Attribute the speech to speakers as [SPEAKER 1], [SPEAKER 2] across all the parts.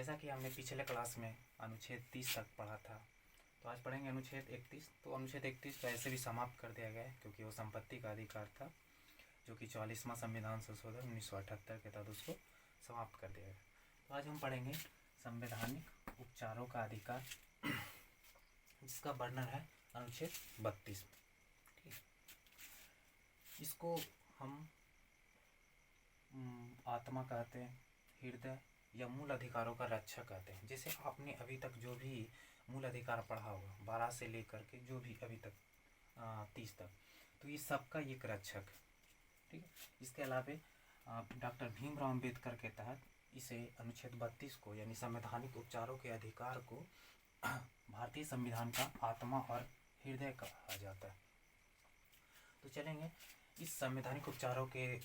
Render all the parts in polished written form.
[SPEAKER 1] जैसा कि हमने पिछले क्लास में अनुच्छेद 30 तक पढ़ा था, तो आज पढ़ेंगे अनुच्छेद 31। तो अनुच्छेद 31 वैसे भी समाप्त कर दिया गया है क्योंकि वो संपत्ति का अधिकार था, जो कि 44वां संविधान संशोधन 1978 के तहत उसको समाप्त कर दिया गया। तो आज हम पढ़ेंगे संवैधानिक उपचारों का अधिकार, जिसका वर्णन है अनुच्छेद 32 में। ठीक, इसको हम आत्मा कहते हैं, हृदय या मूल अधिकारों का रक्षक कहते हैं। जैसे आपने अभी तक जो भी मूल अधिकार पढ़ा होगा 12 से लेकर के जो भी अभी तक 30 तक, तो ये सबका एक रक्षक है। ठीक है, इसके अलावा डॉक्टर भीमराव अम्बेडकर के तहत इसे अनुच्छेद 32 को यानी संवैधानिक उपचारों के अधिकार को भारतीय संविधान का आत्मा और हृदय कहा जाता है। तो चलेंगे इस संवैधानिक उपचारों के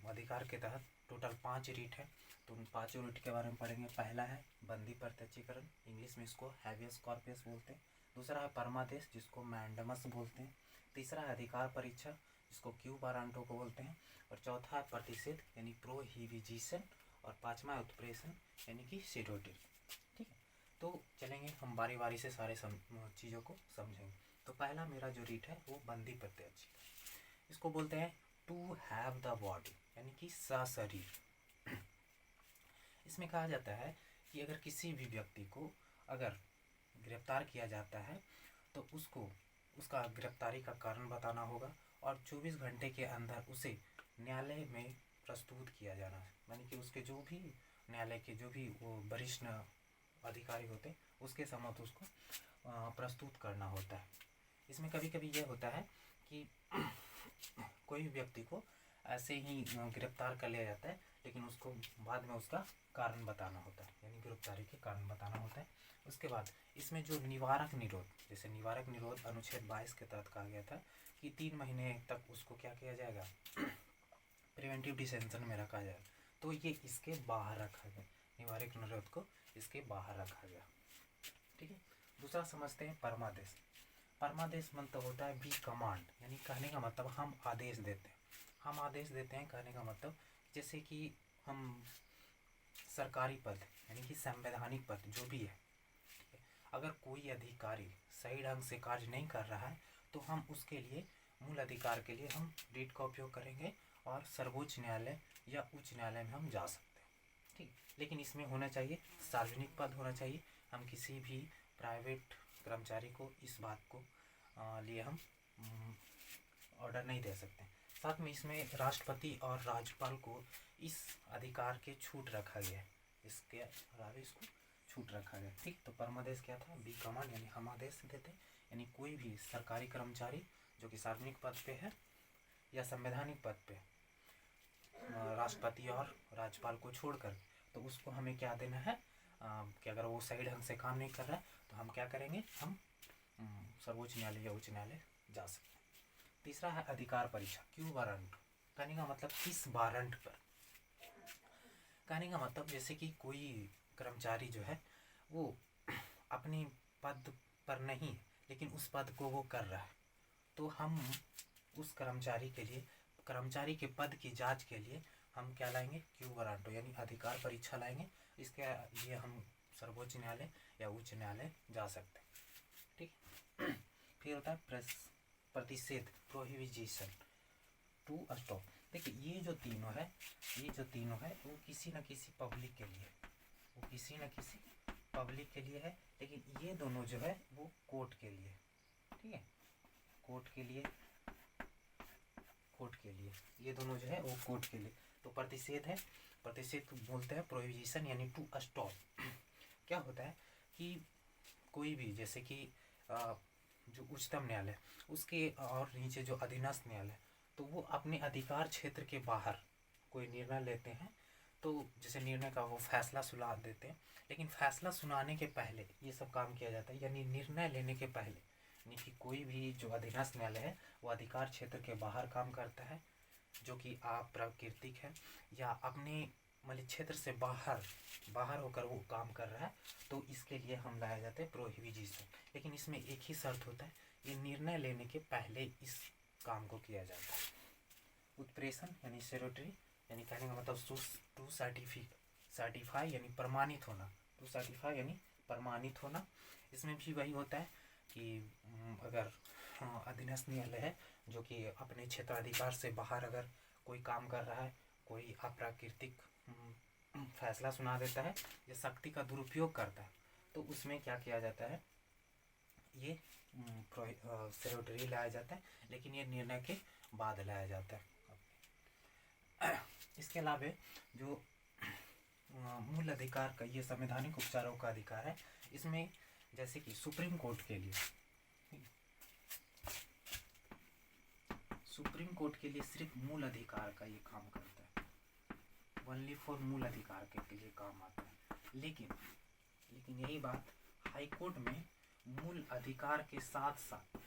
[SPEAKER 1] अधिकार के तहत टोटल 5 रीट है। तो उन 5 रीट के बारे में पढ़ेंगे। पहला है बंदी प्रत्यक्षीकरण, इंग्लिश में इसको हैबियस कॉर्पस बोलते हैं। दूसरा है परमादेश, जिसको मैंडमस बोलते हैं। तीसरा है अधिकार परीक्षा, जिसको क्यू वारंटो को बोलते हैं। और चौथा है प्रतिषेध यानी प्रोहिबिशन। और पांचवा है उत्प्रेषण यानी कि सिरोटिरी। ठीक है, तो चलेंगे हम बारी बारी से सारे चीज़ों को समझेंगे। तो पहला मेरा जो रीट है वो बंदी प्रत्यक्षीकरण, इसको बोलते हैं टू हैव द बॉडी यानी कि सशरीर। इसमें कहा जाता है कि अगर किसी भी व्यक्ति को अगर गिरफ्तार किया जाता है तो उसको उसका गिरफ्तारी का कारण बताना होगा और 24 घंटे के अंदर उसे न्यायालय में प्रस्तुत किया जाना है। यानी कि उसके जो भी न्यायालय के जो भी वो वरिष्ठ अधिकारी होते हैं उसके समक्ष उसको प्रस्तुत करना होता है। इसमें कभी कभी यह होता है कि कोई भी व्यक्ति को ऐसे ही गिरफ्तार कर लिया जाता है, लेकिन उसको बाद में उसका कारण बताना होता है, यानी गिरफ्तारी के कारण बताना होता है। उसके बाद इसमें जो निवारक निरोध, जैसे निवारक निरोध अनुच्छेद 22 के तहत कहा गया था कि 3 महीने तक उसको क्या किया जाएगा, प्रिवेंटिव डिटेंशन में रखा जाएगा। तो ये इसके बाहर रखा गया, निवारक निरोध को इसके बाहर रखा गया। ठीक है, दूसरा समझते हैं परमादेश। परमादेश मतलब होता है बी कमांड, यानी कहने का मतलब हम आदेश देते हैं। हम आदेश देते हैं कहने का मतलब जैसे कि हम सरकारी पद यानी कि संवैधानिक पद जो भी है, अगर कोई अधिकारी सही ढंग से कार्य नहीं कर रहा है तो हम उसके लिए मूल अधिकार के लिए हम रीट का उपयोग करेंगे और सर्वोच्च न्यायालय या उच्च न्यायालय में हम जा सकते हैं। ठीक, लेकिन इसमें होना चाहिए सार्वजनिक पद होना चाहिए। हम किसी भी प्राइवेट कर्मचारी को इस बात को लिए हम ऑर्डर नहीं दे सकते। साथ में इसमें राष्ट्रपति और राज्यपाल को इस अधिकार के छूट रखा गया है, इसके अलावा इसको छूट रखा गया। ठीक, तो परमादेश क्या था, बी कमांड यानी हम आदेश देते हैं, यानी कोई भी सरकारी कर्मचारी जो कि सार्वजनिक पद पे है या संवैधानिक पद पे राष्ट्रपति और राज्यपाल को छोड़कर, तो उसको हमें क्या देना है कि अगर वो सही ढंग से काम नहीं कर रहा है तो हम क्या करेंगे, हम सर्वोच्च न्यायालय या उच्च न्यायालय जा सकते हैं। तीसरा है अधिकार परीक्षा, क्यों वारंट। कहने का मतलब किस वारंट पर, कहने का मतलब जैसे कि कोई कर्मचारी जो है वो अपनी पद पर नहीं है लेकिन उस पद को वो कर रहा है, तो हम उस कर्मचारी के लिए, कर्मचारी के पद की जांच के लिए हम क्या लाएंगे, क्यू वारंटो यानी अधिकार परीक्षा लाएंगे। इसके लिए हम सर्वोच्च न्यायालय या उच्च न्यायालय जा सकते हैं। ठीक, फिर होता है प्रतिषेध, प्रोहिबिशन, टू स्टॉप। देखिए ये जो तीनों है वो किसी न किसी पब्लिक के लिए, वो किसी न किसी पब्लिक के लिए है, लेकिन ये दोनों जो है वो कोर्ट के लिए। ठीक है, कोर्ट के लिए ये दोनों जो है वो कोर्ट के लिए। तो प्रतिषेध है, प्रतिषेध बोलते हैं प्रोहिबिशन यानी टू स्टॉप। क्या होता है कि कोई भी जैसे कि जो उच्चतम न्यायालय उसके और नीचे जो अधीनस्थ न्यायालय, तो वो अपने अधिकार क्षेत्र के बाहर कोई निर्णय लेते हैं, तो जैसे निर्णय का वो फैसला सुना देते हैं, लेकिन फैसला सुनाने के पहले ये सब काम किया जाता है, यानी निर्णय लेने के पहले, यानी कि कोई भी जो अधीनस्थ न्यायालय है वो अधिकार क्षेत्र के बाहर काम करता है, जो कि अप्राकृतिक है या अपने मतलब क्षेत्र से बाहर होकर वो काम कर रहा है, तो इसके लिए हम लाया जाता है प्रोहिबिशन। लेकिन इसमें एक ही शर्त होता है, ये निर्णय लेने के पहले इस काम को किया जाता है। उत्प्रेषण यानी सिरोटरी, यानी कहने का मतलब टू सर्टिफाई यानी प्रमाणित होना, टू सर्टिफाई यानी प्रमाणित होना। इसमें भी वही होता है कि अगर अधीनस्थ न्यायालय है जो कि अपने क्षेत्राधिकार से बाहर अगर कोई काम कर रहा है, कोई अप्राकृतिक फैसला सुना देता है या शक्ति का दुरुपयोग करता है, तो उसमें क्या किया जाता है, ये सिरोटरी लाया जाता है, लेकिन ये निर्णय के बाद लाया जाता है। इसके अलावा जो मूल अधिकार का ये संवैधानिक उपचारों का अधिकार है, इसमें जैसे कि सुप्रीम कोर्ट के लिए सिर्फ मूल अधिकार का ये काम करता है, ओनली फॉर मूल अधिकार के लिए काम आता है। लेकिन यही बात हाई कोर्ट में मूल अधिकार के साथ साथ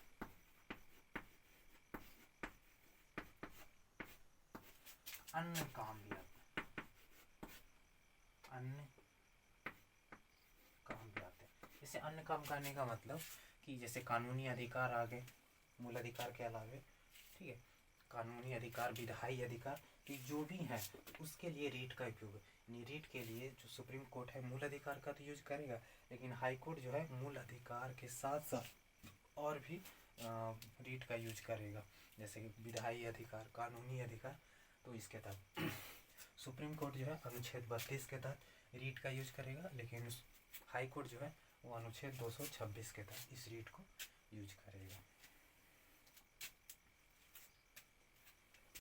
[SPEAKER 1] अन्य काम भी आते हैं, जैसे अन्य काम करने का मतलब कि जैसे कानूनी अधिकार आ गए मूल अधिकार के अलावे, ठीक है, कानूनी अधिकार, विधायी अधिकार, कि जो भी है उसके लिए रीट का उपयोग है। रीट के लिए जो सुप्रीम कोर्ट है मूल अधिकार का तो यूज करेगा, लेकिन हाई कोर्ट जो है मूल अधिकार के साथ साथ और भी रीट का यूज करेगा, जैसे कि विधायी अधिकार, कानूनी अधिकार। तो इसके तहत सुप्रीम कोर्ट जो है अनुच्छेद 32 के तहत रीट का यूज करेगा, लेकिन हाई कोर्ट जो है वो अनुच्छेद 226 के तहत इस रीट को यूज करेगा।